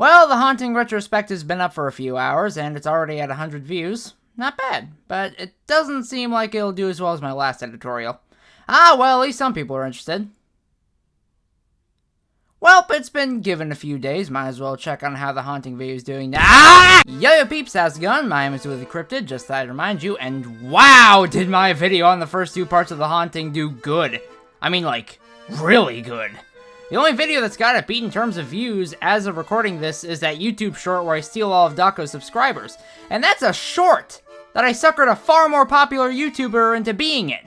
Well, the Haunting Retrospective's been up for a few hours, and it's already at 100 views. Not bad, but it doesn't seem like it'll do as well as my last editorial. Ah, well, at least some people are interested. Well, it's been given a few days, might as well check on how the Haunting video is doing now. Ah! Yo peeps, how's it going? My name is Withie Cryptid, just thought I'd remind you, and wow, did my video on the first two parts of the Haunting do good. I mean, like, really good. The only video that's got it beat in terms of views as of recording this is that YouTube short where I steal all of Dako's subscribers. And that's a short that I suckered a far more popular YouTuber into being in.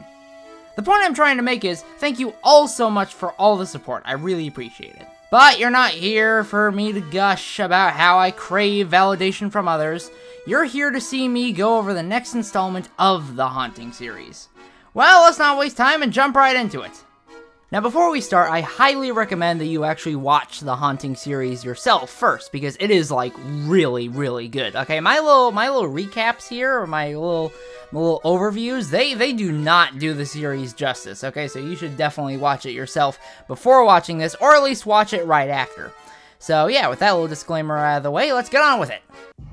The point I'm trying to make is, thank you all so much for all the support. I really appreciate it. But you're not here for me to gush about how I crave validation from others. You're here to see me go over the next installment of the Haunting series. Well, let's not waste time and jump right into it. Now, before we start, I highly recommend that you actually watch the Haunting series yourself first, because it is, like, really, really good. Okay, my little recaps here, or my little overviews, they do not do the series justice, okay? So you should definitely watch it yourself before watching this, or at least watch it right after. So yeah, with that little disclaimer out of the way, let's get on with it.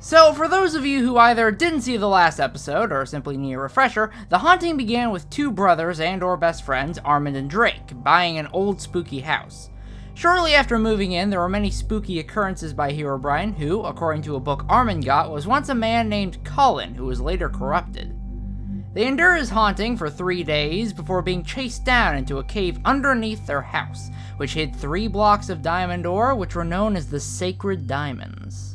So, for those of you who either didn't see the last episode, or simply need a refresher, The Haunting began with two brothers and/or best friends, Armand and Drake, buying an old spooky house. Shortly after moving in, there were many spooky occurrences by Herobrine, who, according to a book Armand got, was once a man named Colin, who was later corrupted. They endure his haunting for 3 days before being chased down into a cave underneath their house, which hid 3 blocks of diamond ore, which were known as the Sacred Diamonds.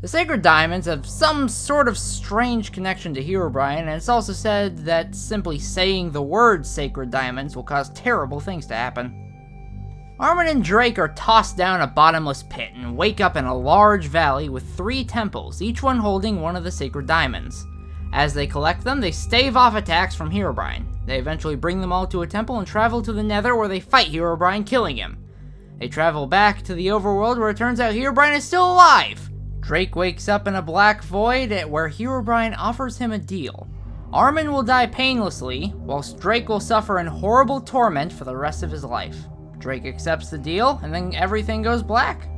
The Sacred Diamonds have some sort of strange connection to Herobrine, and it's also said that simply saying the word Sacred Diamonds will cause terrible things to happen. Armand and Drake are tossed down a bottomless pit and wake up in a large valley with 3 temples, each one holding one of the Sacred Diamonds. As they collect them, they stave off attacks from Herobrine. They eventually bring them all to a temple and travel to the Nether, where they fight Herobrine, killing him. They travel back to the overworld, where it turns out Herobrine is still alive. Drake wakes up in a black void where Herobrine offers him a deal. Armand will die painlessly, whilst Drake will suffer in horrible torment for the rest of his life. Drake accepts the deal, and then everything goes black.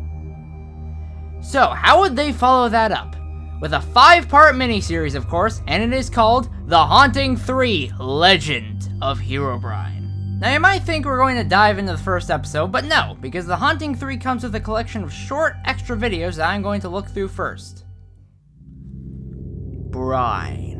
So, how would they follow that up? With a 5-part miniseries, of course, and it is called The Haunting 3: Legend of Herobrine. Now, you might think we're going to dive into the first episode, but no, because The Haunting 3 comes with a collection of short, extra videos that I'm going to look through first. Brine.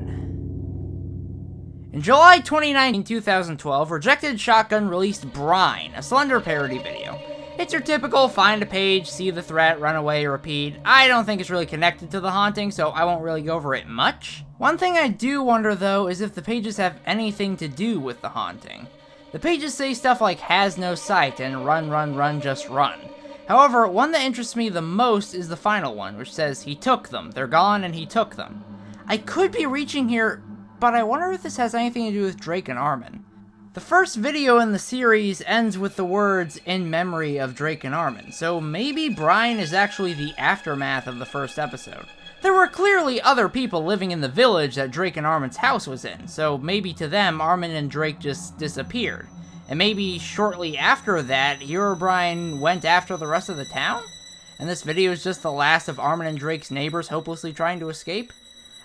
In July 29, 2012, Rejected Shotgun released Brine, a Slender parody video. It's your typical find a page, see the threat, run away, repeat. I don't think it's really connected to The Haunting, so I won't really go over it much. One thing I do wonder, though, is if the pages have anything to do with The Haunting. The pages say stuff like has no sight and run, run, run, just run. However, one that interests me the most is the final one, which says he took them, they're gone and he took them. I could be reaching here, but I wonder if this has anything to do with Drake and Armand. The first video in the series ends with the words, in memory of Drake and Armand, so maybe Brine is actually the aftermath of the first episode. There were clearly other people living in the village that Drake and Armand's house was in, so maybe to them, Armand and Drake just disappeared. And maybe shortly after that, Herobrine went after the rest of the town? And this video is just the last of Armand and Drake's neighbors hopelessly trying to escape?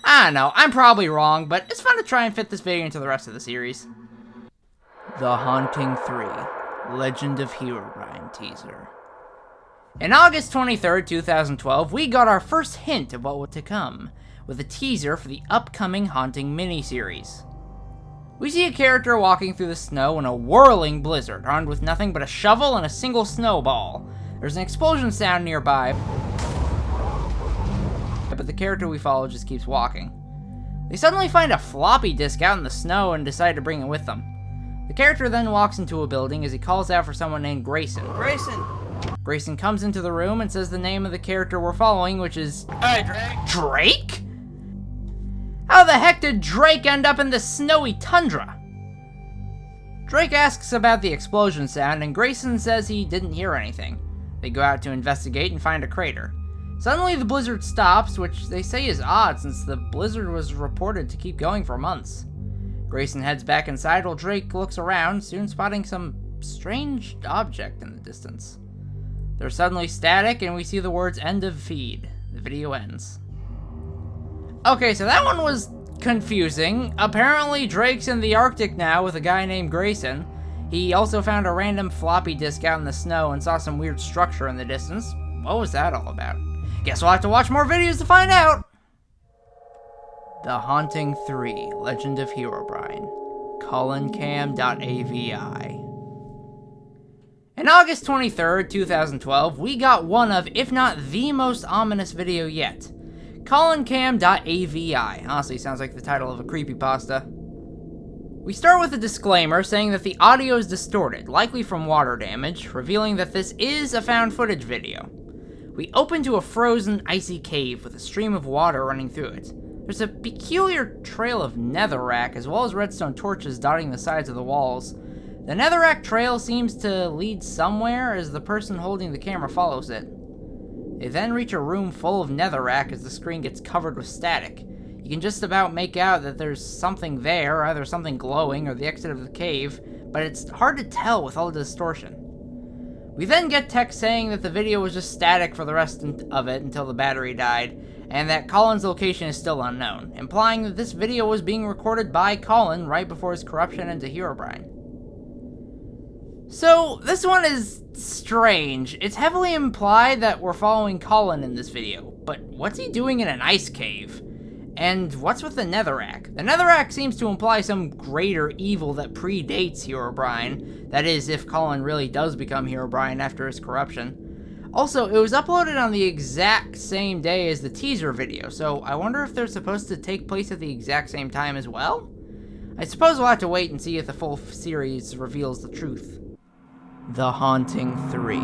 I don't know, I'm probably wrong, but it's fun to try and fit this video into the rest of the series. The Haunting 3: Legend of Herobrine teaser. In August 23rd, 2012, we got our first hint of what was to come, with a teaser for the upcoming Haunting miniseries. We see a character walking through the snow in a whirling blizzard, armed with nothing but a shovel and a single snowball. There's an explosion sound nearby, but the character we follow just keeps walking. They suddenly find a floppy disk out in the snow and decide to bring it with them. The character then walks into a building as he calls out for someone named Grayson. Grayson comes into the room and says the name of the character we're following, which is... Hey, Drake! Drake? How the heck did Drake end up in the snowy tundra? Drake asks about the explosion sound, and Grayson says he didn't hear anything. They go out to investigate and find a crater. Suddenly the blizzard stops, which they say is odd since the blizzard was reported to keep going for months. Grayson heads back inside while Drake looks around, soon spotting some strange object in the distance. There's suddenly static, and we see the words "end of feed." The video ends. Okay, so that one was confusing. Apparently, Drake's in the Arctic now with a guy named Grayson. He also found a random floppy disk out in the snow and saw some weird structure in the distance. What was that all about? Guess we'll have to watch more videos to find out! The Haunting 3, Legend of Herobrine. COLLINCAM.avi. In August 23rd, 2012, we got one of, if not the most ominous video yet. COLLINCAM.avi. Honestly, sounds like the title of a creepypasta. We start with a disclaimer saying that the audio is distorted, likely from water damage, revealing that this is a found footage video. We open to a frozen, icy cave with a stream of water running through it. There's a peculiar trail of netherrack as well as redstone torches dotting the sides of the walls. The netherrack trail seems to lead somewhere as the person holding the camera follows it. They then reach a room full of netherrack as the screen gets covered with static. You can just about make out that there's something there, either something glowing or the exit of the cave, but it's hard to tell with all the distortion. We then get text saying that the video was just static for the rest of it until the battery died, and that Colin's location is still unknown, implying that this video was being recorded by Colin right before his corruption into Herobrine. So, this one is strange. It's heavily implied that we're following Colin in this video, but what's he doing in an ice cave? And what's with the netherrack? The netherrack seems to imply some greater evil that predates Herobrine. That is, if Colin really does become Herobrine after his corruption. Also, it was uploaded on the exact same day as the teaser video, so I wonder if they're supposed to take place at the exact same time as well? I suppose we'll have to wait and see if the full series reveals the truth. The Haunting 3,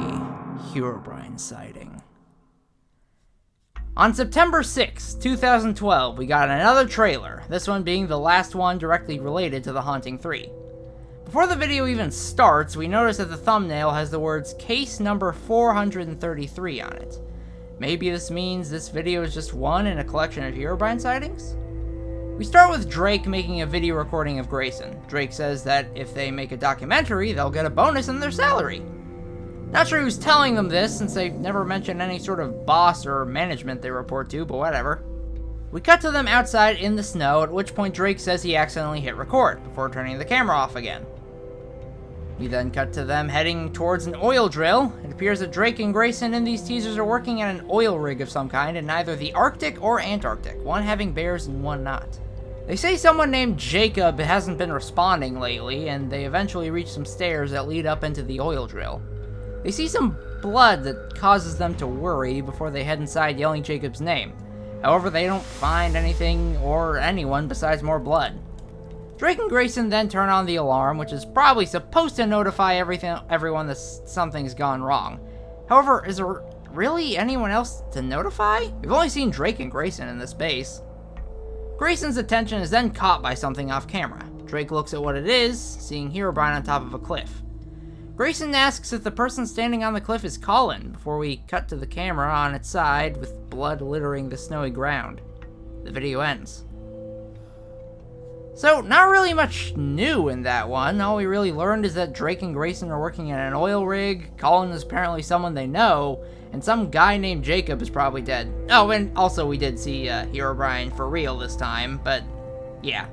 Herobrine sighting. On September 6, 2012, we got another trailer, this one being the last one directly related to The Haunting 3. Before the video even starts, we notice that the thumbnail has the words case number 433 on it. Maybe this means this video is just one in a collection of Herobrine sightings? We start with Drake making a video recording of Grayson. Drake says that if they make a documentary, they'll get a bonus in their salary. Not sure who's telling them this, since they never mention any sort of boss or management they report to, but whatever. We cut to them outside in the snow, at which point Drake says he accidentally hit record, before turning the camera off again. We then cut to them heading towards an oil drill. It appears that Drake and Grayson in these teasers are working at an oil rig of some kind in either the Arctic or Antarctic, one having bears and one not. They say someone named Jacob hasn't been responding lately, and they eventually reach some stairs that lead up into the oil drill. They see some blood that causes them to worry before they head inside yelling Jacob's name. However, they don't find anything or anyone besides more blood. Drake and Grayson then turn on the alarm, which is probably supposed to notify everyone that something's gone wrong. However, is there really anyone else to notify? We've only seen Drake and Grayson in this base. Grayson's attention is then caught by something off camera. Drake looks at what it is, seeing Herobrine on top of a cliff. Grayson asks if the person standing on the cliff is Colin, before we cut to the camera on its side with blood littering the snowy ground. The video ends. So, not really much new in that one. All we really learned is that Drake and Grayson are working in an oil rig, Colin is apparently someone they know, and some guy named Jacob is probably dead. Oh, and also we did see Herobrine for real this time, but yeah.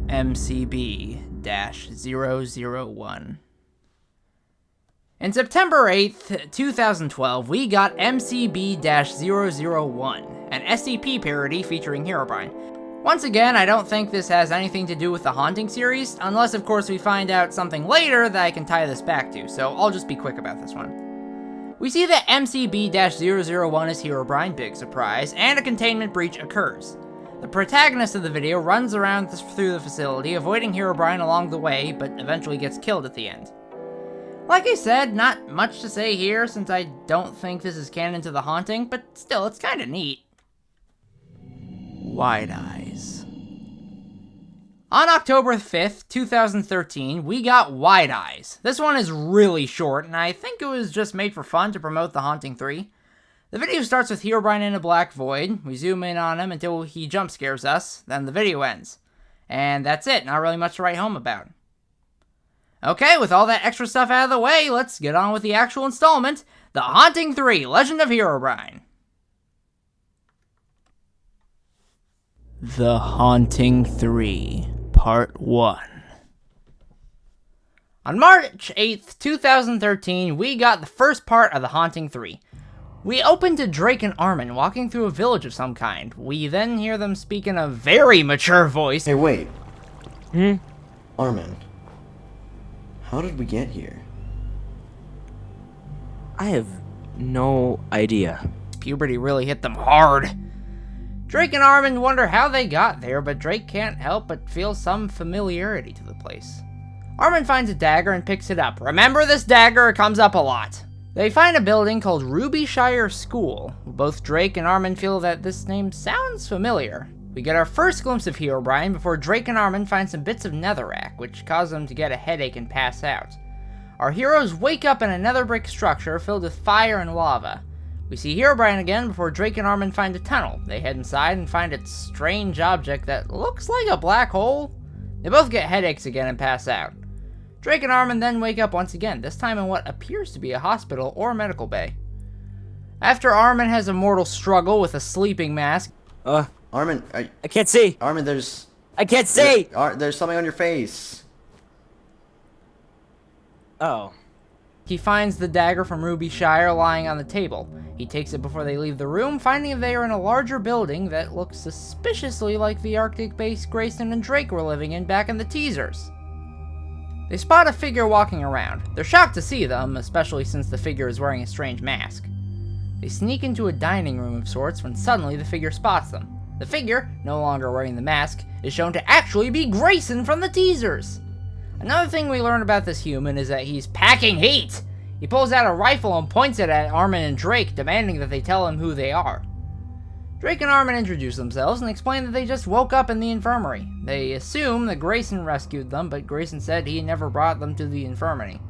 MCB-001. In September 8th, 2012, we got MCB-001, an SCP parody featuring Herobrine. Once again, I don't think this has anything to do with the Haunting series, unless of course we find out something later that I can tie this back to, so I'll just be quick about this one. We see that MCB-001 is Herobrine, big surprise, and a containment breach occurs. The protagonist of the video runs around through the facility, avoiding Herobrine along the way, but eventually gets killed at the end. Like I said, not much to say here since I don't think this is canon to The Haunting, but still, it's kinda neat. Wide Eyes. On October 5th, 2013, we got Wide Eyes. This one is really short, and I think it was just made for fun to promote The Haunting 3. The video starts with Herobrine in a black void. We zoom in on him until he jump scares us, then the video ends. And that's it, not really much to write home about. Okay, with all that extra stuff out of the way, let's get on with the actual installment, The Haunting 3, Legend of Herobrine. The Haunting 3, Part 1. On March 8th, 2013, we got the first part of The Haunting 3. We open to Drake and Armin walking through a village of some kind. We then hear them speak in a very mature voice. Hey, wait. Armin, how did we get here? I have no idea. Puberty really hit them hard. Drake and Armin wonder how they got there, but Drake can't help but feel some familiarity to the place. Armin finds a dagger and picks it up. Remember this dagger? It comes up a lot. They find a building called Rubyshire School. Both Drake and Armin feel that this name sounds familiar. We get our first glimpse of Herobrine before Drake and Armin find some bits of netherrack, which cause them to get a headache and pass out. Our heroes wake up in a nether brick structure filled with fire and lava. We see Herobrine again before Drake and Armin find a tunnel. They head inside and find its strange object that looks like a black hole. They both get headaches again and pass out. Drake and Armin then wake up once again, this time in what appears to be a hospital or medical bay. After Armin has a mortal struggle with a sleeping mask... Armin, I can't see! Armin, there's... I can't see! There's something on your face. Oh. He finds the dagger from Rubyshire lying on the table. He takes it before they leave the room, finding they are in a larger building that looks suspiciously like the Arctic base Grayson and Drake were living in back in the teasers. They spot a figure walking around. They're shocked to see them, especially since the figure is wearing a strange mask. They sneak into a dining room of sorts when suddenly the figure spots them. The figure, no longer wearing the mask, is shown to actually be Grayson from the teasers. Another thing we learn about this human is that he's packing heat. He pulls out a rifle and points it at Armin and Drake, demanding that they tell him who they are. Drake and Armin introduce themselves and explain that they just woke up in the infirmary. They assume that Grayson rescued them, but Grayson said he never brought them to the infirmary.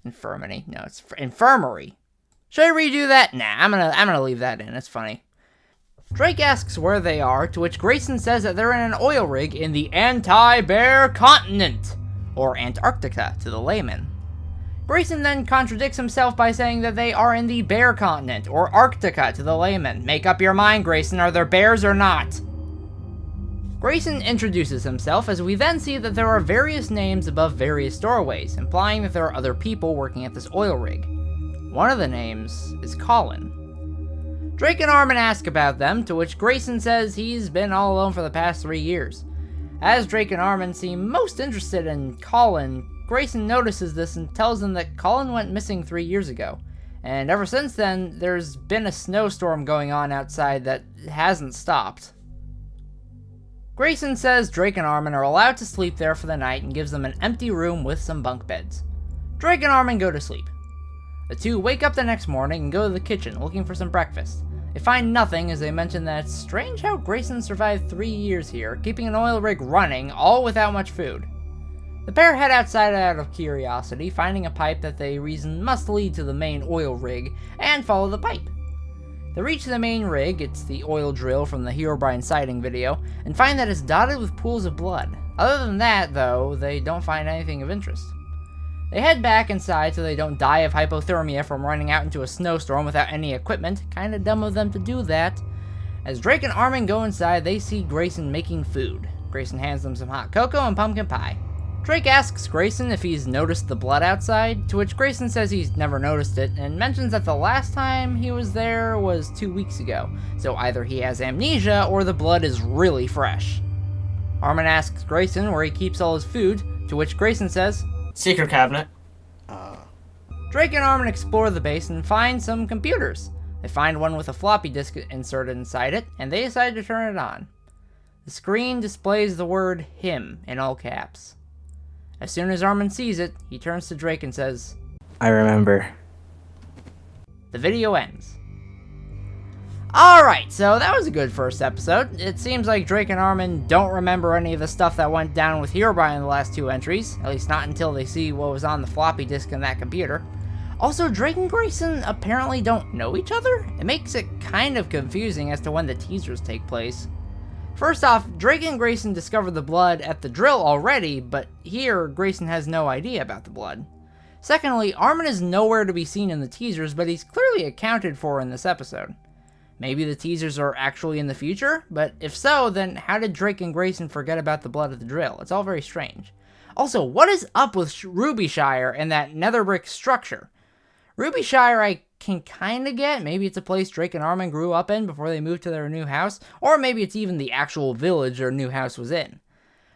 Infirmary? No, it's infirmary. Should I redo that? Nah, I'm gonna leave that in. It's funny. Drake asks where they are, to which Grayson says that they're in an oil rig in the anti-bear continent, or Antarctica to the layman. Grayson then contradicts himself by saying that they are in the bear continent, or Arctica to the layman. Make up your mind, Grayson, are there bears or not? Grayson introduces himself as we then see that there are various names above various doorways, implying that there are other people working at this oil rig. One of the names is Colin. Drake and Armin ask about them, to which Grayson says he's been all alone for the past 3 years. As Drake and Armin seem most interested in Colin, Grayson notices this and tells them that Colin went missing 3 years ago, and ever since then, there's been a snowstorm going on outside that hasn't stopped. Grayson says Drake and Armin are allowed to sleep there for the night and gives them an empty room with some bunk beds. Drake and Armin go to sleep. The two wake up the next morning and go to the kitchen looking for some breakfast. They find nothing as they mention that it's strange how Grayson survived 3 years here, keeping an oil rig running, all without much food. The pair head outside out of curiosity, finding a pipe that they reason must lead to the main oil rig, and follow the pipe. They reach the main rig, it's the oil drill from the Herobrine sighting video, and find that it's dotted with pools of blood. Other than that, though, they don't find anything of interest. They head back inside so they don't die of hypothermia from running out into a snowstorm without any equipment. Kinda dumb of them to do that. As Drake and Armin go inside, they see Grayson making food. Grayson hands them some hot cocoa and pumpkin pie. Drake asks Grayson if he's noticed the blood outside, to which Grayson says he's never noticed it, and mentions that the last time he was there was 2 weeks ago, so either he has amnesia or the blood is really fresh. Armin asks Grayson where he keeps all his food, to which Grayson says, "Secret cabinet." Drake and Armin explore the base and find some computers. They find one with a floppy disk inserted inside it, and they decide to turn it on. The screen displays the word "him" in all caps. As soon as Armin sees it, he turns to Drake and says, I remember. The video ends. Alright, so that was a good first episode. It seems like Drake and Armin don't remember any of the stuff that went down with Herobrine in the last 2 entries, at least not until they see what was on the floppy disk in that computer. Also, Drake and Grayson apparently don't know each other? It makes it kind of confusing as to when the teasers take place. First off, Drake and Grayson discovered the blood at the drill already, but here, Grayson has no idea about the blood. Secondly, Armin is nowhere to be seen in the teasers, but he's clearly accounted for in this episode. Maybe the teasers are actually in the future? But if so, then how did Drake and Grayson forget about the blood at the drill? It's all very strange. Also, what is up with Rubyshire and that netherbrick structure? Rubyshire I can kinda get. Maybe it's a place Drake and Armin grew up in before they moved to their new house. Or maybe it's even the actual village their new house was in.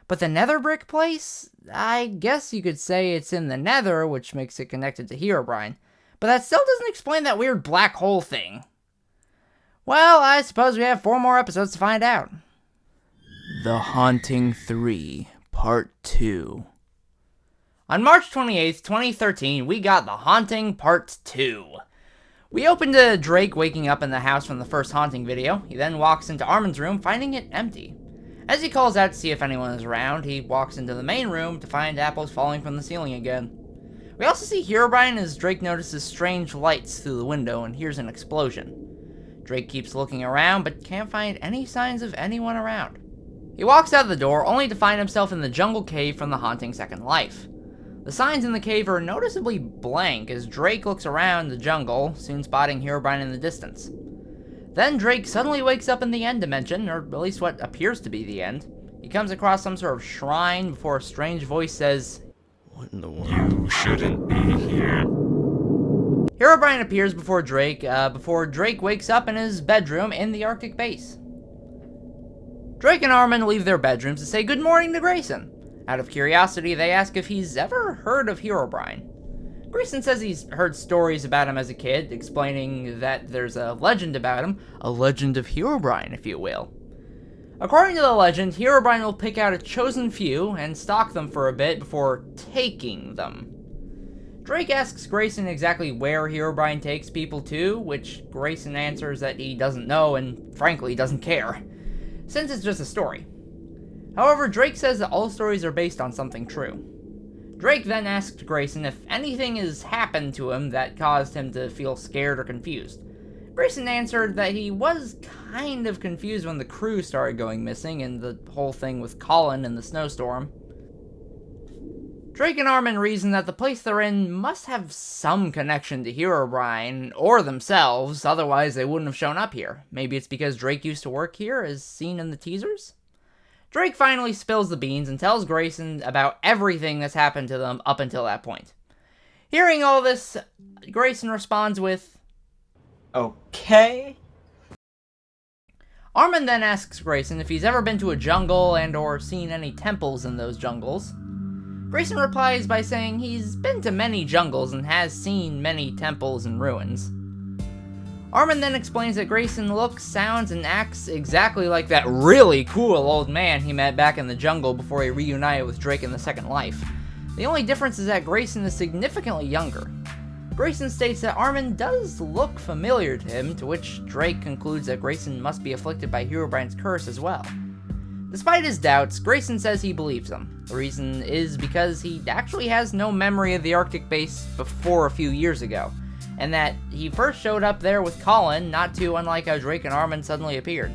But the netherbrick place? I guess you could say it's in the nether, which makes it connected to Herobrine. But that still doesn't explain that weird black hole thing. Well, I suppose we have 4 more episodes to find out. The Haunting 3, Part 2. On March 28th, 2013, we got The Haunting Part 2. We opened to Drake waking up in the house from the first haunting video. He then walks into Armin's room, finding it empty. As he calls out to see if anyone is around, he walks into the main room to find apples falling from the ceiling again. We also see Herobrine as Drake notices strange lights through the window and hears an explosion. Drake keeps looking around, but can't find any signs of anyone around. He walks out the door, only to find himself in the jungle cave from The Haunting Second Life. The signs in the cave are noticeably blank as Drake looks around the jungle, soon spotting Herobrine in the distance. Then Drake suddenly wakes up in the end dimension, or at least what appears to be the end. He comes across some sort of shrine before a strange voice says, What in the world? You shouldn't be here. Herobrine appears before Drake wakes up in his bedroom in the Arctic base. Drake and Armin leave their bedrooms to say good morning to Grayson. Out of curiosity, they ask if he's ever heard of Herobrine. Grayson says he's heard stories about him as a kid, explaining that there's a legend about him, a legend of Herobrine, if you will. According to the legend, Herobrine will pick out a chosen few and stalk them for a bit before taking them. Drake asks Grayson exactly where Herobrine takes people to, which Grayson answers that he doesn't know and frankly doesn't care, since it's just a story. However, Drake says that all stories are based on something true. Drake then asked Grayson if anything has happened to him that caused him to feel scared or confused. Grayson answered that he was kind of confused when the crew started going missing and the whole thing with Colin and the snowstorm. Drake and Armin reason that the place they're in must have some connection to Herobrine or themselves, otherwise they wouldn't have shown up here. Maybe it's because Drake used to work here, as seen in the teasers? Drake finally spills the beans and tells Grayson about everything that's happened to them up until that point. Hearing all this, Grayson responds with, Okay. Armin then asks Grayson if he's ever been to a jungle and or seen any temples in those jungles. Grayson replies by saying he's been to many jungles and has seen many temples and ruins. Armin then explains that Grayson looks, sounds, and acts exactly like that really cool old man he met back in the jungle before he reunited with Drake in the Second Life. The only difference is that Grayson is significantly younger. Grayson states that Armin does look familiar to him, to which Drake concludes that Grayson must be afflicted by Herobrine's curse as well. Despite his doubts, Grayson says he believes him. The reason is because he actually has no memory of the Arctic base before a few years ago, and that he first showed up there with Colin, not too unlike how Drake and Armin suddenly appeared.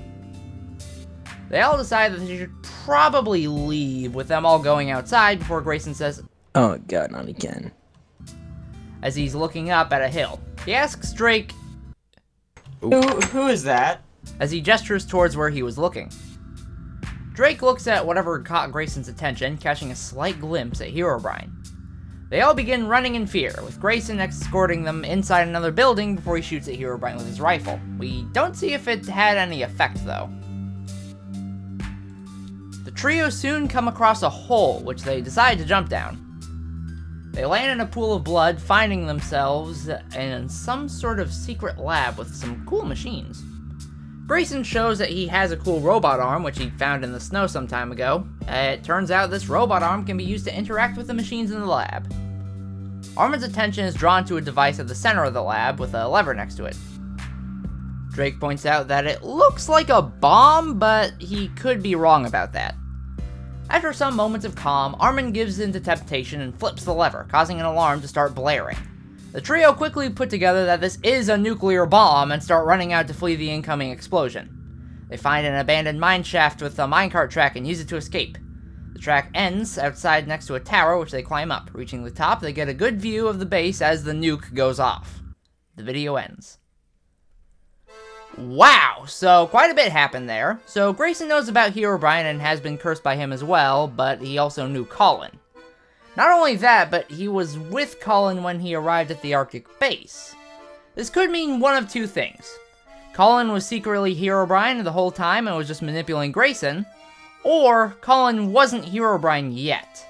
They all decide that they should probably leave, with them all going outside before Grayson says, Oh god, not again. as he's looking up at a hill. He asks Drake, Who is that? as he gestures towards where he was looking. Drake looks at whatever caught Grayson's attention, catching a slight glimpse at Herobrine. They all begin running in fear, with Grayson escorting them inside another building before he shoots at Herobrine with his rifle. We don't see if it had any effect, though. The trio soon come across a hole, which they decide to jump down. They land in a pool of blood, finding themselves in some sort of secret lab with some cool machines. Grayson shows that he has a cool robot arm, which he found in the snow some time ago. It turns out this robot arm can be used to interact with the machines in the lab. Armin's attention is drawn to a device at the center of the lab with a lever next to it. Drake points out that it looks like a bomb, but he could be wrong about that. After some moments of calm, Armin gives in to temptation and flips the lever, causing an alarm to start blaring. The trio quickly put together that this is a nuclear bomb and start running out to flee the incoming explosion. They find an abandoned mine shaft with a minecart track and use it to escape. The track ends outside next to a tower, which they climb up. Reaching the top, they get a good view of the base as the nuke goes off. The video ends. Wow, so quite a bit happened there. So Grayson knows about Herobrine and has been cursed by him as well, but he also knew Colin. Not only that, but he was with Colin when he arrived at the Arctic base. This could mean one of two things. Colin was secretly Herobrine the whole time and was just manipulating Grayson, or Colin wasn't Herobrine yet.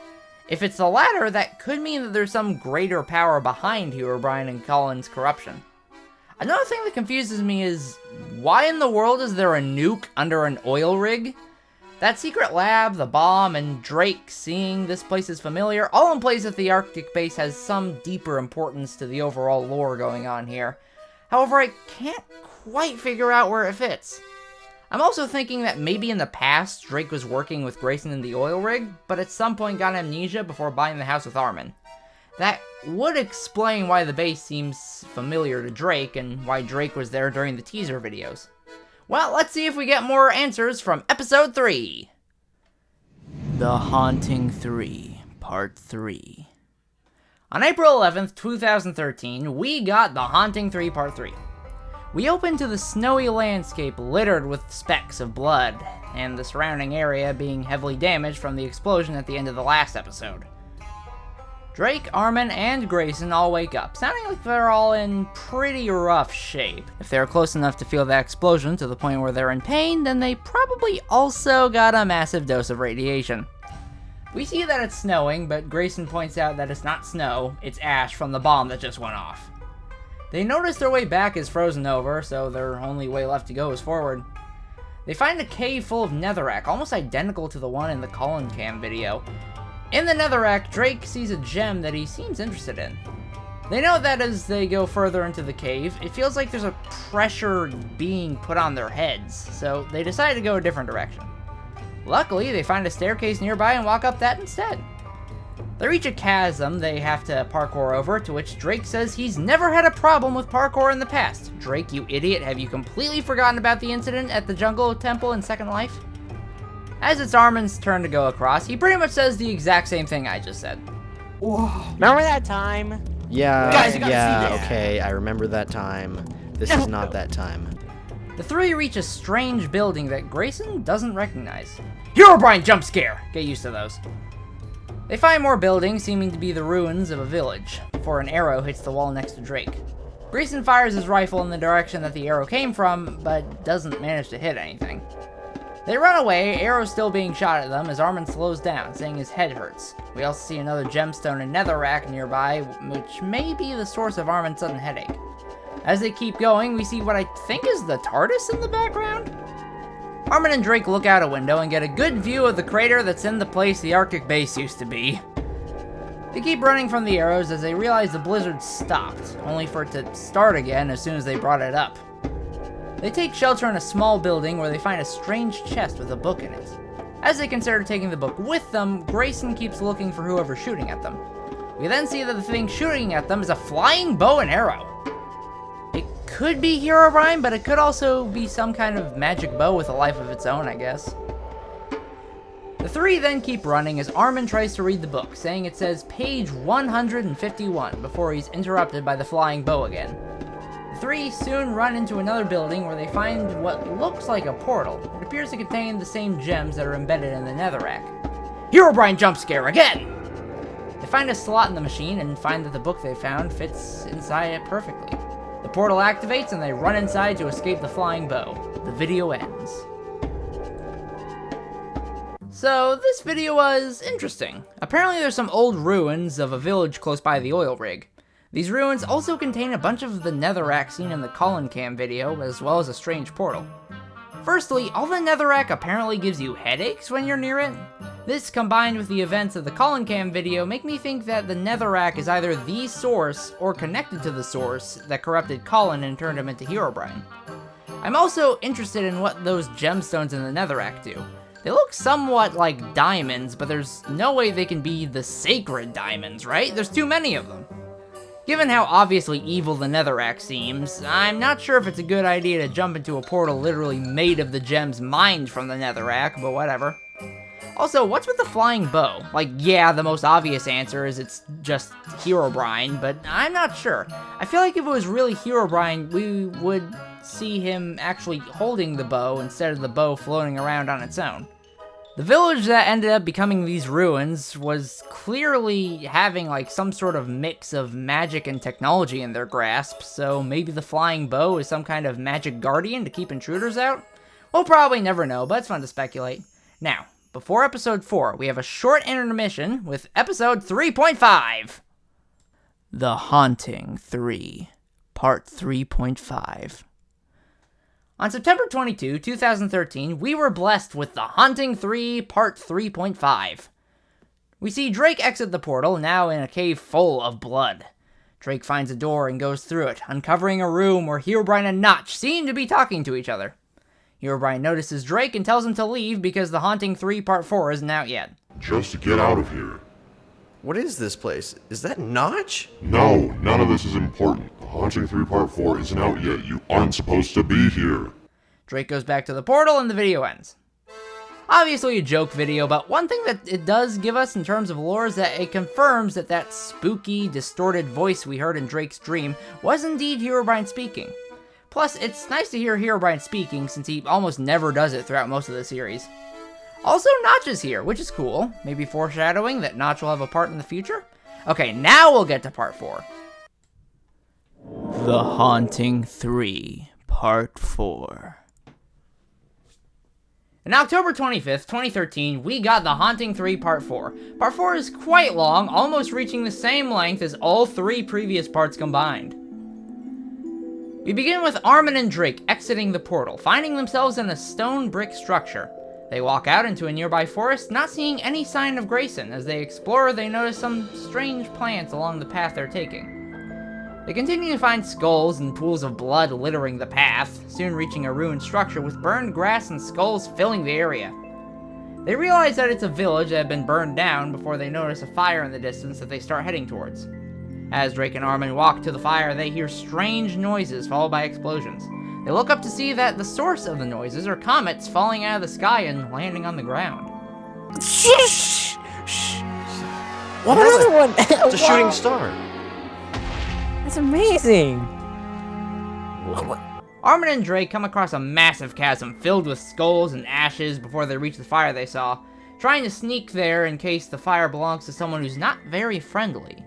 If it's the latter, that could mean that there's some greater power behind Herobrine and Colin's corruption. Another thing that confuses me is, why in the world is there a nuke under an oil rig? That secret lab, the bomb, and Drake seeing this place is familiar, all in place at the Arctic base has some deeper importance to the overall lore going on here. However, I can't quite figure out where it fits. I'm also thinking that maybe in the past, Drake was working with Grayson in the oil rig, but at some point got amnesia before buying the house with Armin. That would explain why the base seems familiar to Drake, and why Drake was there during the teaser videos. Well, let's see if we get more answers from Episode 3. The Haunting 3, Part 3. On April 11th, 2013, we got The Haunting 3, Part 3. We open to the snowy landscape littered with specks of blood, and the surrounding area being heavily damaged from the explosion at the end of the last episode. Drake, Armin, and Grayson all wake up, sounding like they're all in pretty rough shape. If they're close enough to feel that explosion to the point where they're in pain, then they probably also got a massive dose of radiation. We see that it's snowing, but Grayson points out that it's not snow, it's ash from the bomb that just went off. They notice their way back is frozen over, so their only way left to go is forward. They find a cave full of netherrack, almost identical to the one in the COLLINCAM video. In the netherrack, Drake sees a gem that he seems interested in. They know that as they go further into the cave, it feels like there's a pressure being put on their heads, so they decide to go a different direction. Luckily, they find a staircase nearby and walk up that instead. They reach a chasm they have to parkour over, to which Drake says he's never had a problem with parkour in the past. Drake, you idiot, have you completely forgotten about the incident at the Jungle Temple in Second Life? As it's Armin's turn to go across, he pretty much says the exact same thing I just said. Whoa. Remember that time? Yeah, Guys, you gotta yeah, see this. okay, I remember that time. This is not that time. The three reach a strange building that Grayson doesn't recognize. Herobrine jump scare! Get used to those. They find more buildings, seeming to be the ruins of a village, before an arrow hits the wall next to Drake. Grayson fires his rifle in the direction that the arrow came from, but doesn't manage to hit anything. They run away, arrows still being shot at them, as Armin slows down, saying his head hurts. We also see another gemstone and netherrack nearby, which may be the source of Armin's sudden headache. As they keep going, we see what I think is the TARDIS in the background? Armin and Drake look out a window and get a good view of the crater that's in the place the Arctic base used to be. They keep running from the arrows as they realize the blizzard stopped, only for it to start again as soon as they brought it up. They take shelter in a small building where they find a strange chest with a book in it. As they consider taking the book with them, Grayson keeps looking for whoever's shooting at them. We then see that the thing shooting at them is a flying bow and arrow. It could be Herobrine, but it could also be some kind of magic bow with a life of its own, I guess. The three then keep running as Armin tries to read the book, saying it says page 151 before he's interrupted by the flying bow again. The three soon run into another building where they find what looks like a portal. It appears to contain the same gems that are embedded in the netherrack. Herobrine jump scare again! They find a slot in the machine and find that the book they found fits inside it perfectly. The portal activates and they run inside to escape the flying bow. The video ends. So this video was interesting. Apparently there's some old ruins of a village close by the oil rig. These ruins also contain a bunch of the netherrack seen in the COLLINCAM video, as well as a strange portal. Firstly, all the netherrack apparently gives you headaches when you're near it. This, combined with the events of the COLLINCAM video, make me think that the netherrack is either the source, or connected to the source, that corrupted Colin and turned him into Herobrine. I'm also interested in what those gemstones in the netherrack do. They look somewhat like diamonds, but there's no way they can be the sacred diamonds, right? There's too many of them. Given how obviously evil the netherrack seems, I'm not sure if it's a good idea to jump into a portal literally made of the gems mined from the netherrack, but whatever. Also, what's with the flying bow? Like, yeah, the most obvious answer is it's just Herobrine, but I'm not sure. I feel like if it was really Herobrine, we would see him actually holding the bow instead of the bow floating around on its own. The village that ended up becoming these ruins was clearly having like some sort of mix of magic and technology in their grasp, so maybe the flying bow is some kind of magic guardian to keep intruders out? We'll probably never know, but it's fun to speculate. Now, before episode 4, we have a short intermission with episode 3.5. The Haunting 3, part 3.5. On September 22, 2013, we were blessed with The Haunting 3, Part 3.5. We see Drake exit the portal, now in a cave full of blood. Drake finds a door and goes through it, uncovering a room where Herobrine and Notch seem to be talking to each other. Herobrine notices Drake and tells him to leave because The Haunting 3, Part 4 isn't out yet. Just to get out of here. What is this place? Is that Notch? No, none of this is important. The Haunting 3 Part 4 isn't out yet. You aren't supposed to be here. Drake goes back to the portal and the video ends. Obviously a joke video, but one thing that it does give us in terms of lore is that it confirms that that spooky, distorted voice we heard in Drake's dream was indeed Herobrine speaking. Plus, it's nice to hear Herobrine speaking since he almost never does it throughout most of the series. Also, Notch is here, which is cool. Maybe foreshadowing that Notch will have a part in the future? Okay, now we'll get to part 4. The Haunting 3, Part 4. On October 25th, 2013, we got The Haunting 3 Part 4. Part 4 is quite long, almost reaching the same length as all 3 previous parts combined. We begin with Armin and Drake exiting the portal, finding themselves in a stone brick structure. They walk out into a nearby forest, not seeing any sign of Grayson. As they explore, they notice some strange plants along the path they're taking. They continue to find skulls and pools of blood littering the path, soon reaching a ruined structure with burned grass and skulls filling the area. They realize that it's a village that had been burned down before they notice a fire in the distance that they start heading towards. As Drake and Armin walk to the fire, they hear strange noises followed by explosions. They look up to see that the source of the noises are comets falling out of the sky and landing on the ground. Shh! What another one? It's a shooting star. That's amazing. Armin and Drake come across a massive chasm filled with skulls and ashes before they reach the fire they saw, trying to sneak there in case the fire belongs to someone who's not very friendly.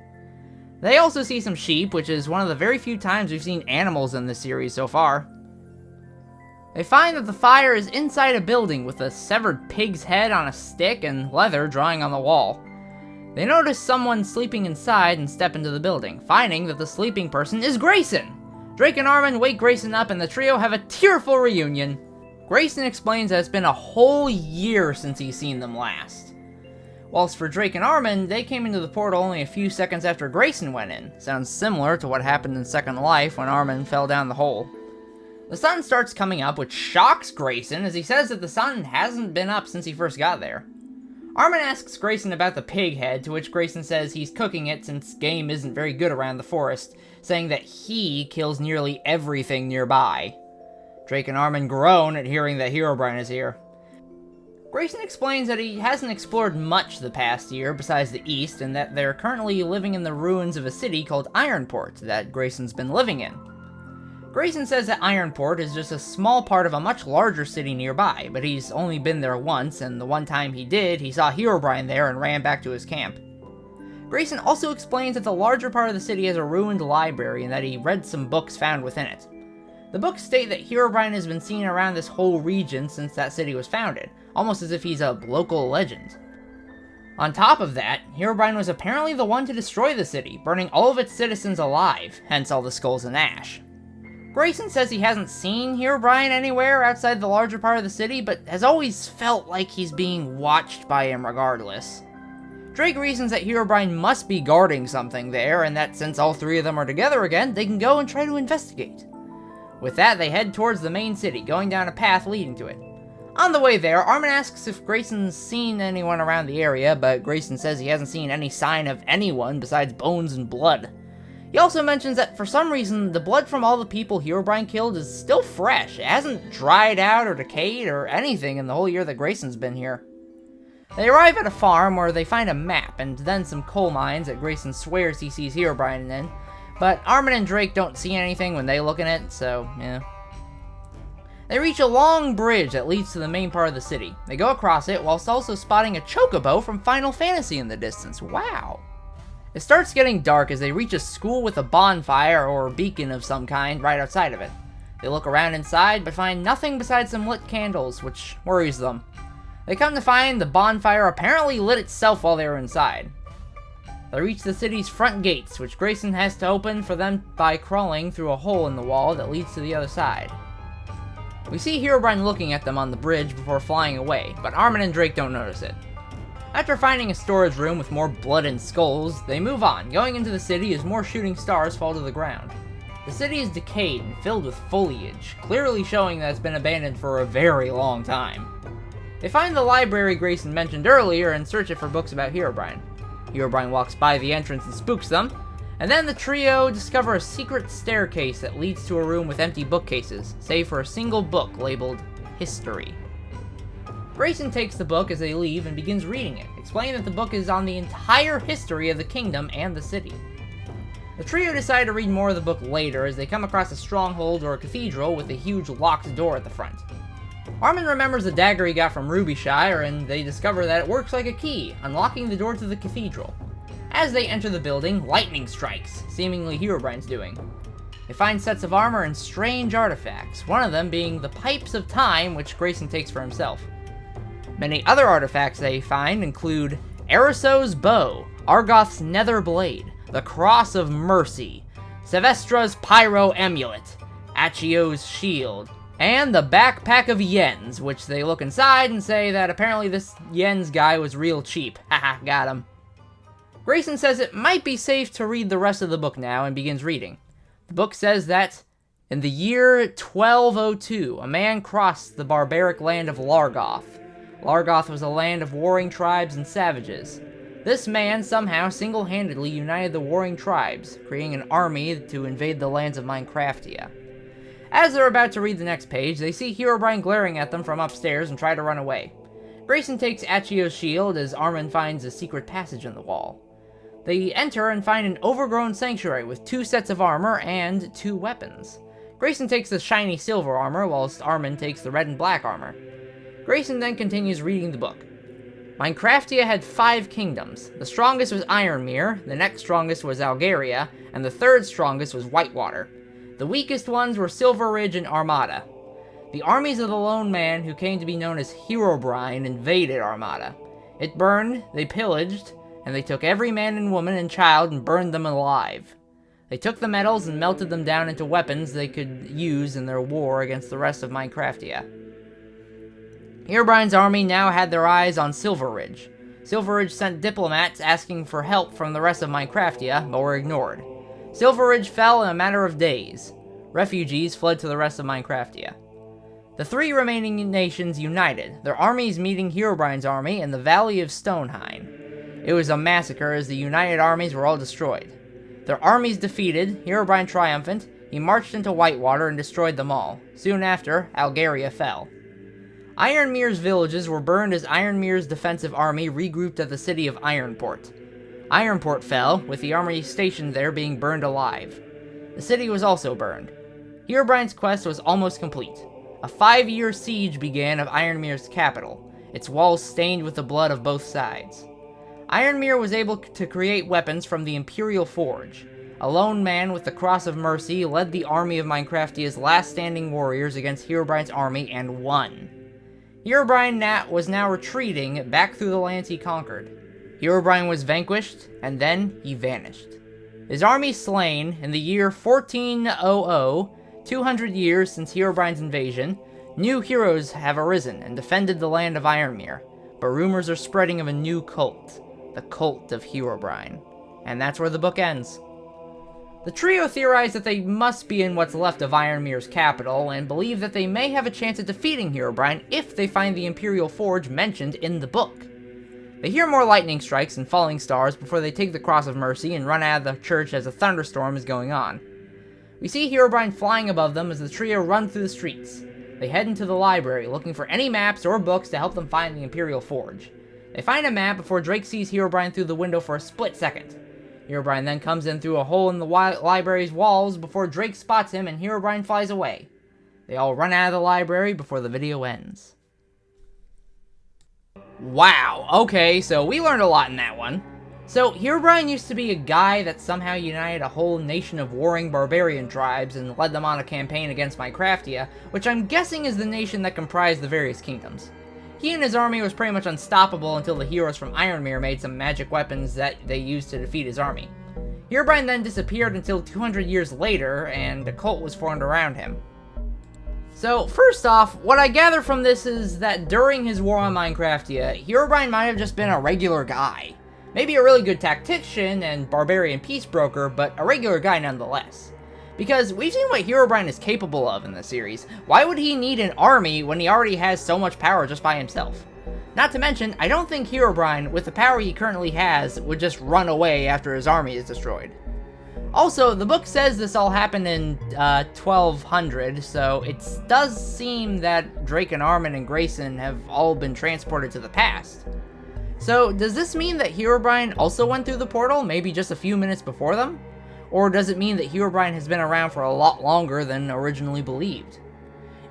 They also see some sheep, which is one of the very few times we've seen animals in this series so far. They find that the fire is inside a building with a severed pig's head on a stick and leather drawing on the wall. They notice someone sleeping inside and step into the building, finding that the sleeping person is Grayson! Drake and Armin wake Grayson up and the trio have a tearful reunion. Grayson explains that it's been a whole year since he's seen them last. Whilst for Drake and Armin, they came into the portal only a few seconds after Grayson went in. Sounds similar to what happened in Second Life when Armin fell down the hole. The sun starts coming up, which shocks Grayson as he says that the sun hasn't been up since he first got there. Armin asks Grayson about the pig head, to which Grayson says he's cooking it since game isn't very good around the forest, saying that he kills nearly everything nearby. Drake and Armin groan at hearing that Herobrine is here. Grayson explains that he hasn't explored much the past year besides the east, and that they're currently living in the ruins of a city called Ironport that Grayson's been living in. Grayson says that Ironport is just a small part of a much larger city nearby, but he's only been there once, and the one time he did, he saw Herobrine there and ran back to his camp. Grayson also explains that the larger part of the city has a ruined library and that he read some books found within it. The books state that Herobrine has been seen around this whole region since that city was founded, almost as if he's a local legend. On top of that, Herobrine was apparently the one to destroy the city, burning all of its citizens alive, hence all the skulls and ash. Grayson says he hasn't seen Herobrine anywhere outside the larger part of the city, but has always felt like he's being watched by him regardless. Drake reasons that Herobrine must be guarding something there, and that since all 3 of them are together again, they can go and try to investigate. With that, they head towards the main city, going down a path leading to it. On the way there, Armin asks if Grayson's seen anyone around the area, but Grayson says he hasn't seen any sign of anyone besides bones and blood. He also mentions that for some reason, the blood from all the people Herobrine killed is still fresh. It hasn't dried out or decayed or anything in the whole year that Grayson's been here. They arrive at a farm where they find a map and then some coal mines that Grayson swears he sees Herobrine in, but Armin and Drake don't see anything when they look in it, so yeah. They reach a long bridge that leads to the main part of the city. They go across it whilst also spotting a chocobo from Final Fantasy in the distance. Wow. It starts getting dark as they reach a school with a bonfire or beacon of some kind right outside of it. They look around inside but find nothing besides some lit candles, which worries them. They come to find the bonfire apparently lit itself while they were inside. They reach the city's front gates, which Grayson has to open for them by crawling through a hole in the wall that leads to the other side. We see Herobrine looking at them on the bridge before flying away, but Armin and Drake don't notice it. After finding a storage room with more blood and skulls, they move on, going into the city as more shooting stars fall to the ground. The city is decayed and filled with foliage, clearly showing that it's been abandoned for a very long time. They find the library Grayson mentioned earlier and search it for books about Herobrine. Herobrine walks by the entrance and spooks them, and then the trio discover a secret staircase that leads to a room with empty bookcases, save for a single book labeled History. Grayson takes the book as they leave and begins reading it, explaining that the book is on the entire history of the kingdom and the city. The trio decide to read more of the book later as they come across a stronghold or a cathedral with a huge locked door at the front. Armin remembers the dagger he got from Rubyshire, and they discover that it works like a key, unlocking the door to the cathedral. As they enter the building, lightning strikes, seemingly Herobrine's doing. They find sets of armor and strange artifacts, one of them being the Pipes of Time, which Grayson takes for himself. Many other artifacts they find include Eriso's bow, Argoth's nether blade, the Cross of Mercy, Sevestra's pyro amulet, Achio's shield, and the backpack of Yens, which they look inside and say that apparently this Yens guy was real cheap. Haha, got him. Grayson says it might be safe to read the rest of the book now and begins reading. The book says that in the year 1202, a man crossed the barbaric land of Largoth. Largoth was a land of warring tribes and savages. This man somehow single-handedly united the warring tribes, creating an army to invade the lands of Minecraftia. As they're about to read the next page, they see Herobrine glaring at them from upstairs and try to run away. Grayson takes Achio's shield as Armin finds a secret passage in the wall. They enter and find an overgrown sanctuary with 2 sets of armor and 2 weapons. Grayson takes the shiny silver armor, whilst Armin takes the red and black armor. Grayson then continues reading the book. Minecraftia had 5 kingdoms. The strongest was Ironmere, the next strongest was Algaria, and the third strongest was Whitewater. The weakest ones were Silver Ridge and Armada. The armies of the lone man, who came to be known as Herobrine, invaded Armada. It burned, they pillaged, and they took every man and woman and child and burned them alive. They took the metals and melted them down into weapons they could use in their war against the rest of Minecraftia. Herobrine's army now had their eyes on Silver Ridge. Silver Ridge sent diplomats asking for help from the rest of Minecraftia, but were ignored. Silver Ridge fell in a matter of days. Refugees fled to the rest of Minecraftia. The 3 remaining nations united, their armies meeting Herobrine's army in the Valley of Stonehine. It was a massacre as the united armies were all destroyed. Their armies defeated, Herobrine triumphant, he marched into Whitewater and destroyed them all. Soon after, Algaria fell. Ironmere's villages were burned as Ironmere's defensive army regrouped at the city of Ironport. Ironport fell, with the army stationed there being burned alive. The city was also burned. Herobrine's quest was almost complete. A 5-year siege began of Ironmere's capital, its walls stained with the blood of both sides. Ironmere was able to create weapons from the Imperial Forge. A lone man with the Cross of Mercy led the army of Minecraftia's last standing warriors against Herobrine's army and won. Herobrine was now retreating back through the lands he conquered. Herobrine was vanquished, and then he vanished. His army slain, in the year 1400, 200 years since Herobrine's invasion, new heroes have arisen and defended the land of Ironmere, but rumors are spreading of a new cult, the cult of Herobrine. And that's where the book ends. The trio theorize that they must be in what's left of Ironmere's capital, and believe that they may have a chance at defeating Herobrine if they find the Imperial Forge mentioned in the book. They hear more lightning strikes and falling stars before they take the Cross of Mercy and run out of the church as a thunderstorm is going on. We see Herobrine flying above them as the trio run through the streets. They head into the library looking for any maps or books to help them find the Imperial Forge. They find a map before Drake sees Herobrine through the window for a split second. Herobrine then comes in through a hole in the library's walls before Drake spots him and Herobrine flies away. They all run out of the library before the video ends. Wow, okay, so we learned a lot in that one. So, Herobrine used to be a guy that somehow united a whole nation of warring barbarian tribes and led them on a campaign against Minecraftia, which I'm guessing is the nation that comprised the various kingdoms. He and his army was pretty much unstoppable until the heroes from Ironmere made some magic weapons that they used to defeat his army. Herobrine then disappeared until 200 years later, and a cult was formed around him. So, first off, what I gather from this is that during his war on Minecraftia, Herobrine might have just been a regular guy. Maybe a really good tactician and barbarian peace broker, but a regular guy nonetheless. Because we've seen what Herobrine is capable of in this series. Why would he need an army when he already has so much power just by himself? Not to mention, I don't think Herobrine, with the power he currently has, would just run away after his army is destroyed. Also, the book says this all happened in 1200, so it does seem that Drake and Armin and Grayson have all been transported to the past. So, does this mean that Herobrine also went through the portal, maybe just a few minutes before them? Or does it mean that Herobrine has been around for a lot longer than originally believed?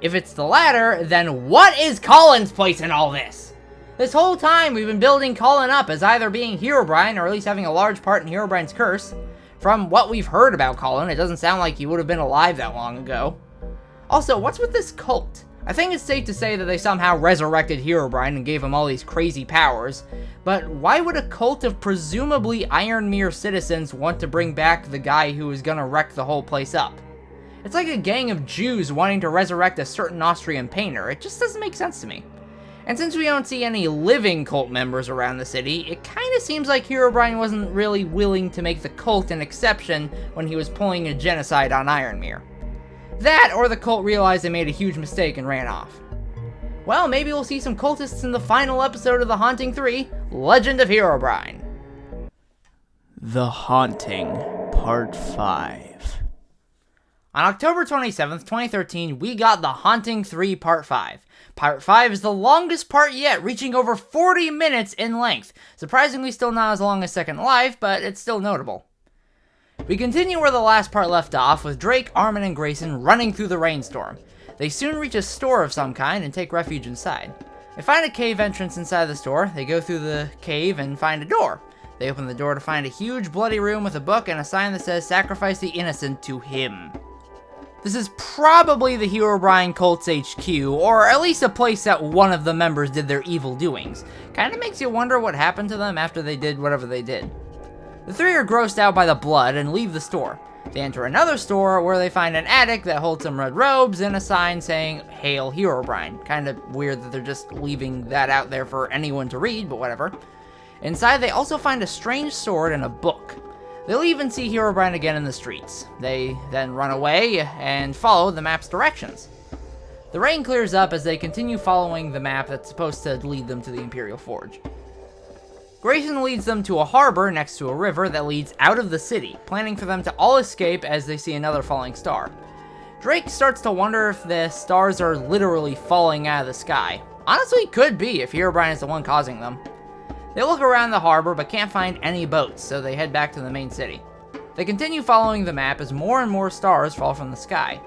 If it's the latter, then what is Colin's place in all this? This whole time we've been building Colin up as either being Herobrine or at least having a large part in Herobrine's curse. From what we've heard about Colin, it doesn't sound like he would have been alive that long ago. Also, what's with this cult? I think it's safe to say that they somehow resurrected Herobrine and gave him all these crazy powers, but why would a cult of presumably Ironmere citizens want to bring back the guy who is gonna wreck the whole place up? It's like a gang of Jews wanting to resurrect a certain Austrian painter. It just doesn't make sense to me. And since we don't see any living cult members around the city, it kinda seems like Herobrine wasn't really willing to make the cult an exception when he was pulling a genocide on Ironmere. That, or the cult realized they made a huge mistake and ran off. Well, maybe we'll see some cultists in the final episode of The Haunting 3, Legend of Herobrine. The Haunting, Part 5. On October 27th, 2013, we got The Haunting 3 Part 5. Part 5 is the longest part yet, reaching over 40 minutes in length. Surprisingly still not as long as Second Life, but it's still notable. We continue where the last part left off, with Drake, Armin, and Grayson running through the rainstorm. They soon reach a store of some kind and take refuge inside. They find a cave entrance inside the store, they go through the cave and find a door. They open the door to find a huge bloody room with a book and a sign that says, "Sacrifice the innocent to him." This is probably the Herobrine cult's HQ, or at least a place that one of the members did their evil doings. Kinda makes you wonder what happened to them after they did whatever they did. The three are grossed out by the blood and leave the store. They enter another store where they find an attic that holds some red robes and a sign saying, "Hail Herobrine." Kinda weird that they're just leaving that out there for anyone to read, but whatever. Inside, they also find a strange sword and a book. They'll even see Herobrine again in the streets. They then run away and follow the map's directions. The rain clears up as they continue following the map that's supposed to lead them to the Imperial Forge. Grayson leads them to a harbor next to a river that leads out of the city, planning for them to all escape as they see another falling star. Drake starts to wonder if the stars are literally falling out of the sky. Honestly, could be if Herobrine is the one causing them. They look around the harbor but can't find any boats, so they head back to the main city. They continue following the map as more and more stars fall from the sky.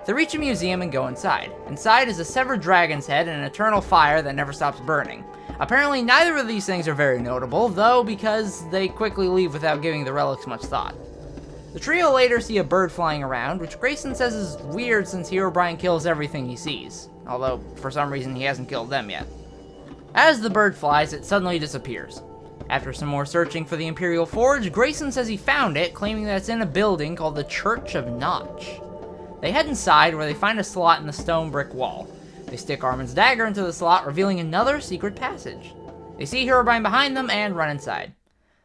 They reach a museum and go inside. Inside is a severed dragon's head and an eternal fire that never stops burning. Apparently neither of these things are very notable, though, because they quickly leave without giving the relics much thought. The trio later see a bird flying around, which Grayson says is weird since Herobrine kills everything he sees, although for some reason he hasn't killed them yet. As the bird flies, it suddenly disappears. After some more searching for the Imperial Forge, Grayson says he found it, claiming that it's in a building called the Church of Notch. They head inside, where they find a slot in the stone brick wall. They stick Armin's dagger into the slot, revealing another secret passage. They see Herobrine behind them and run inside.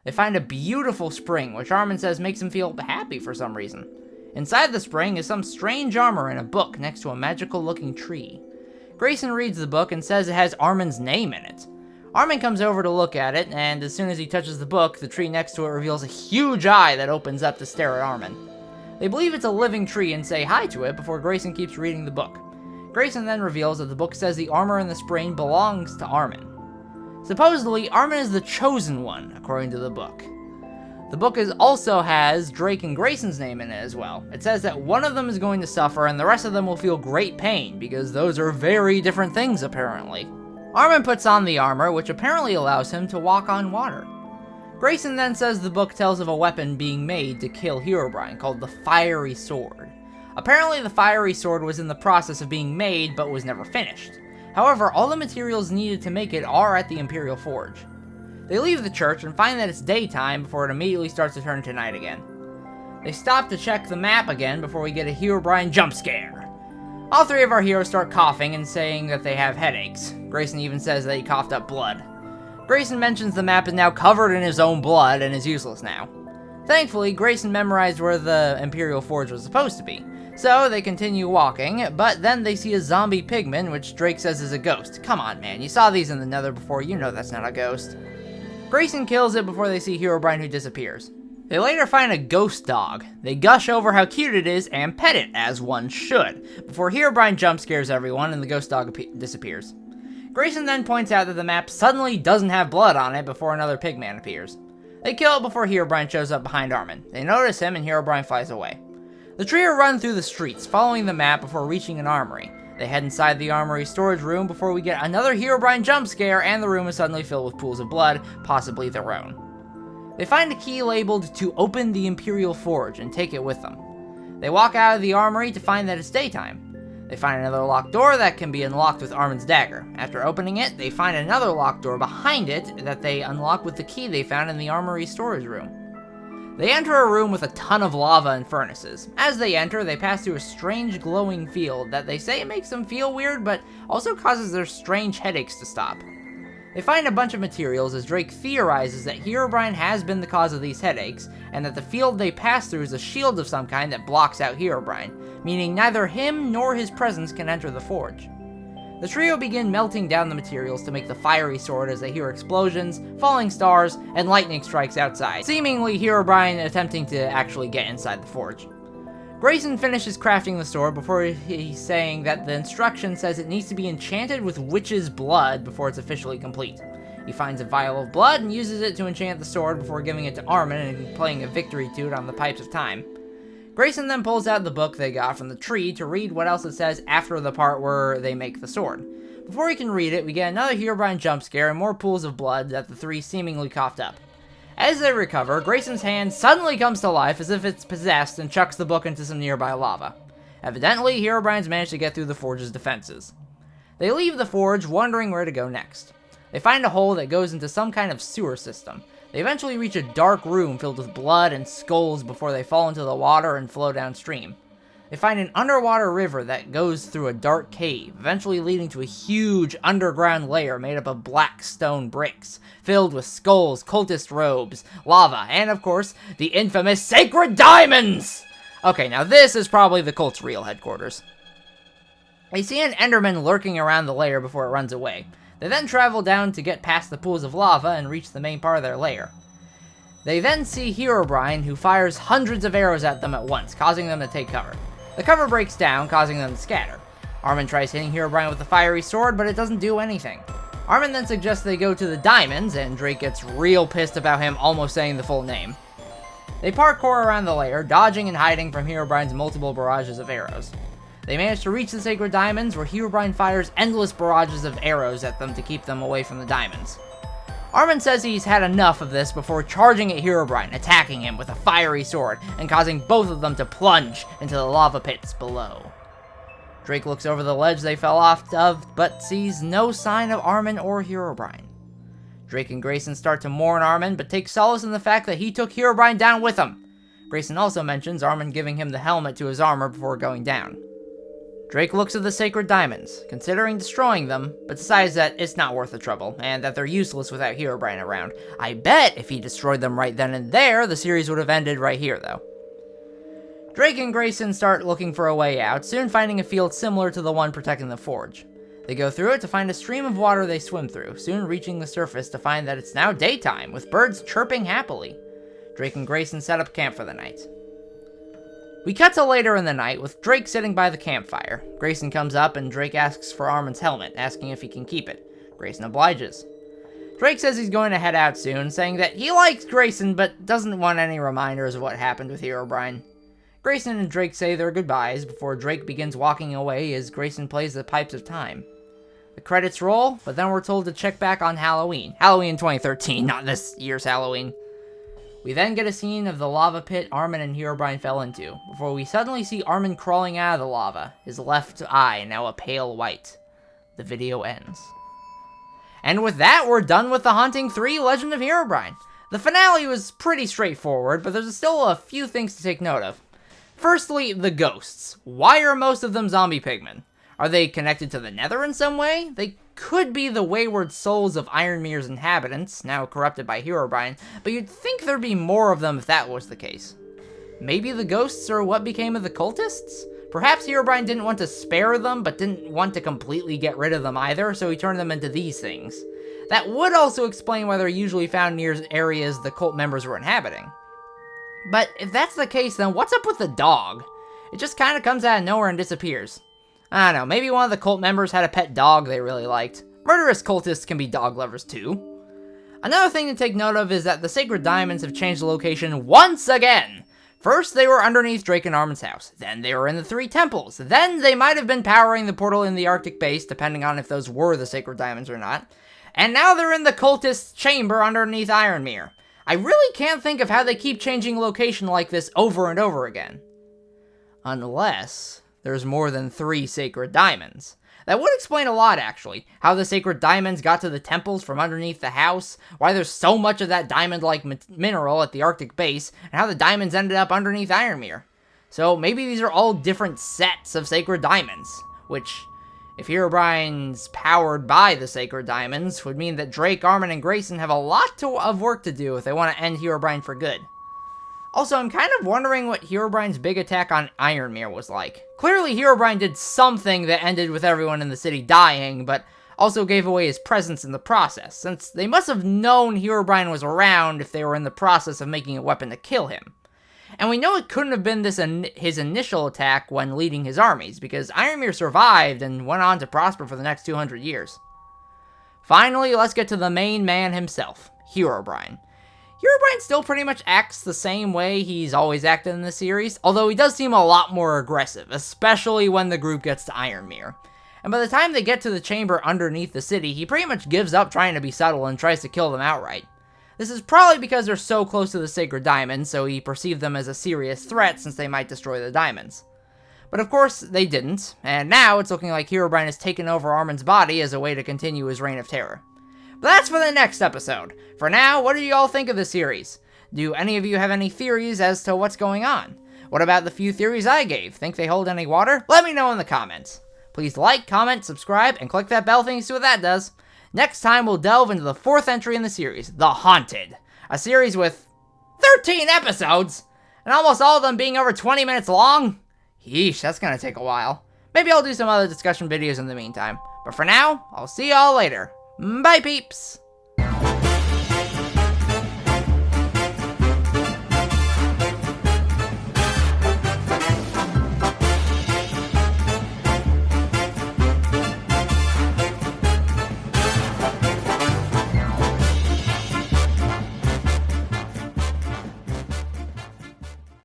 They find a beautiful spring, which Armin says makes him feel happy for some reason. Inside the spring is some strange armor and a book next to a magical-looking tree. Grayson reads the book and says it has Armin's name in it. Armin comes over to look at it, and as soon as he touches the book, the tree next to it reveals a huge eye that opens up to stare at Armin. They believe it's a living tree and say hi to it before Grayson keeps reading the book. Grayson then reveals that the book says the armor in the spring belongs to Armin. Supposedly, Armin is the chosen one, according to the book. The book also has Drake and Grayson's name in it as well. It says that one of them is going to suffer and the rest of them will feel great pain, because those are very different things apparently. Armin puts on the armor, which apparently allows him to walk on water. Grayson then says the book tells of a weapon being made to kill Herobrine called the Fiery Sword. Apparently the Fiery Sword was in the process of being made but was never finished. However, all the materials needed to make it are at the Imperial Forge. They leave the church and find that it's daytime before it immediately starts to turn to night again. They stop to check the map again before we get a Herobrine jump scare. All three of our heroes start coughing and saying that they have headaches. Grayson even says that he coughed up blood. Grayson mentions the map is now covered in his own blood and is useless now. Thankfully, Grayson memorized where the Imperial Forge was supposed to be, so they continue walking, but then they see a zombie pigman, which Drake says is a ghost. Come on, man, you saw these in the Nether before, you know that's not a ghost. Grayson kills it before they see Herobrine, who disappears. They later find a ghost dog. They gush over how cute it is and pet it, as one should, before Herobrine jump scares everyone and the ghost dog disappears. Grayson then points out that the map suddenly doesn't have blood on it before another pigman appears. They kill it before Herobrine shows up behind Armin. They notice him and Herobrine flies away. The trio run through the streets, following the map before reaching an armory. They head inside the armory storage room before we get another Herobrine jump scare and the room is suddenly filled with pools of blood, possibly their own. They find a key labeled to open the Imperial Forge and take it with them. They walk out of the armory to find that it's daytime. They find another locked door that can be unlocked with Armin's dagger. After opening it, they find another locked door behind it that they unlock with the key they found in the armory storage room. They enter a room with a ton of lava and furnaces. As they enter, they pass through a strange glowing field that they say makes them feel weird, but also causes their strange headaches to stop. They find a bunch of materials as Drake theorizes that Herobrine has been the cause of these headaches, and that the field they pass through is a shield of some kind that blocks out Herobrine, meaning neither him nor his presence can enter the forge. The trio begin melting down the materials to make the fiery sword as they hear explosions, falling stars, and lightning strikes outside, seemingly Herobrine attempting to actually get inside the forge. Grayson finishes crafting the sword before he's saying that the instruction says it needs to be enchanted with witch's blood before it's officially complete. He finds a vial of blood and uses it to enchant the sword before giving it to Armin and playing a victory tune on the pipes of time. Grayson then pulls out the book they got from the tree to read what else it says after the part where they make the sword. Before he can read it, we get another Herobrine jump scare and more pools of blood that the three seemingly coughed up. As they recover, Grayson's hand suddenly comes to life as if it's possessed and chucks the book into some nearby lava. Evidently, Herobrine's managed to get through the forge's defenses. They leave the forge, wondering where to go next. They find a hole that goes into some kind of sewer system. They eventually reach a dark room filled with blood and skulls before they fall into the water and flow downstream. They find an underwater river that goes through a dark cave, eventually leading to a huge underground layer made up of black stone bricks, filled with skulls, cultist robes, lava, and of course, the infamous sacred diamonds! Okay, now this is probably the cult's real headquarters. They see an Enderman lurking around the lair before it runs away. They then travel down to get past the pools of lava and reach the main part of their lair. They then see Herobrine, who fires hundreds of arrows at them at once, causing them to take cover. The cover breaks down, causing them to scatter. Armin tries hitting Herobrine with the fiery sword, but it doesn't do anything. Armin then suggests they go to the diamonds, and Drake gets real pissed about him almost saying the full name. They parkour around the lair, dodging and hiding from Herobrine's multiple barrages of arrows. They manage to reach the sacred diamonds, where Herobrine fires endless barrages of arrows at them to keep them away from the diamonds. Armin says he's had enough of this before charging at Herobrine, attacking him with a fiery sword, and causing both of them to plunge into the lava pits below. Drake looks over the ledge they fell off of, but sees no sign of Armin or Herobrine. Drake and Grayson start to mourn Armin, but take solace in the fact that he took Herobrine down with him. Grayson also mentions Armin giving him the helmet to his armor before going down. Drake looks at the sacred diamonds, considering destroying them, but decides that it's not worth the trouble, and that they're useless without Herobrine around. I bet if he destroyed them right then and there, the series would have ended right here, though. Drake and Grayson start looking for a way out, soon finding a field similar to the one protecting the forge. They go through it to find a stream of water they swim through, soon reaching the surface to find that it's now daytime, with birds chirping happily. Drake and Grayson set up camp for the night. We cut to later in the night, with Drake sitting by the campfire. Grayson comes up and Drake asks for Armin's helmet, asking if he can keep it. Grayson obliges. Drake says he's going to head out soon, saying that he likes Grayson but doesn't want any reminders of what happened with Herobrine. Grayson and Drake say their goodbyes before Drake begins walking away as Grayson plays the pipes of time. The credits roll, but then we're told to check back on Halloween. Halloween 2013, not this year's Halloween. We then get a scene of the lava pit Armin and Herobrine fell into, before we suddenly see Armin crawling out of the lava, his left eye now a pale white. The video ends. And with that, we're done with The Haunting 3 Legend of Herobrine. The finale was pretty straightforward, but there's still a few things to take note of. Firstly, the ghosts. Why are most of them zombie pigmen? Are they connected to the Nether in some way? They could be the wayward souls of Ironmere's inhabitants, now corrupted by Herobrine, but you'd think there'd be more of them if that was the case. Maybe the ghosts are what became of the cultists? Perhaps Herobrine didn't want to spare them, but didn't want to completely get rid of them either, so he turned them into these things. That would also explain why they're usually found near areas the cult members were inhabiting. But if that's the case, then what's up with the dog? It just kind of comes out of nowhere and disappears. I don't know, maybe one of the cult members had a pet dog they really liked. Murderous cultists can be dog lovers too. Another thing to take note of is that the Sacred Diamonds have changed the location once again! First, they were underneath Drake and Armin's house. Then they were in the 3 temples. Then they might have been powering the portal in the Arctic base, depending on if those were the Sacred Diamonds or not. And now they're in the cultist's chamber underneath Ironmere. I really can't think of how they keep changing location like this over and over again. Unless there's more than 3 Sacred Diamonds. That would explain a lot, actually. How the Sacred Diamonds got to the temples from underneath the house, why there's so much of that diamond-like mineral at the Arctic base, and how the diamonds ended up underneath Ironmere. So maybe these are all different sets of Sacred Diamonds, which, if Herobrine's powered by the Sacred Diamonds, would mean that Drake, Armin, and Grayson have a lot of work to do if they want to end Herobrine for good. Also, I'm kind of wondering what Herobrine's big attack on Ironmere was like. Clearly, Herobrine did something that ended with everyone in the city dying, but also gave away his presence in the process, since they must have known Herobrine was around if they were in the process of making a weapon to kill him. And we know it couldn't have been his initial attack when leading his armies, because Ironmere survived and went on to prosper for the next 200 years. Finally, let's get to the main man himself, Herobrine. Herobrine still pretty much acts the same way he's always acted in the series, although he does seem a lot more aggressive, especially when the group gets to Ironmere. And by the time they get to the chamber underneath the city, he pretty much gives up trying to be subtle and tries to kill them outright. This is probably because they're so close to the Sacred Diamonds, so he perceived them as a serious threat since they might destroy the diamonds. But of course, they didn't, and now it's looking like Herobrine has taken over Armin's body as a way to continue his reign of terror. But that's for the next episode. For now, what do you all think of the series? Do any of you have any theories as to what's going on? What about the few theories I gave? Think they hold any water? Let me know in the comments. Please like, comment, subscribe, and click that bell thing to see what that does. Next time, we'll delve into the 4th entry in the series, The Haunted. A series with 13 episodes, and almost all of them being over 20 minutes long. Yeesh, that's gonna take a while. Maybe I'll do some other discussion videos in the meantime. But for now, I'll see y'all later. Bye, peeps!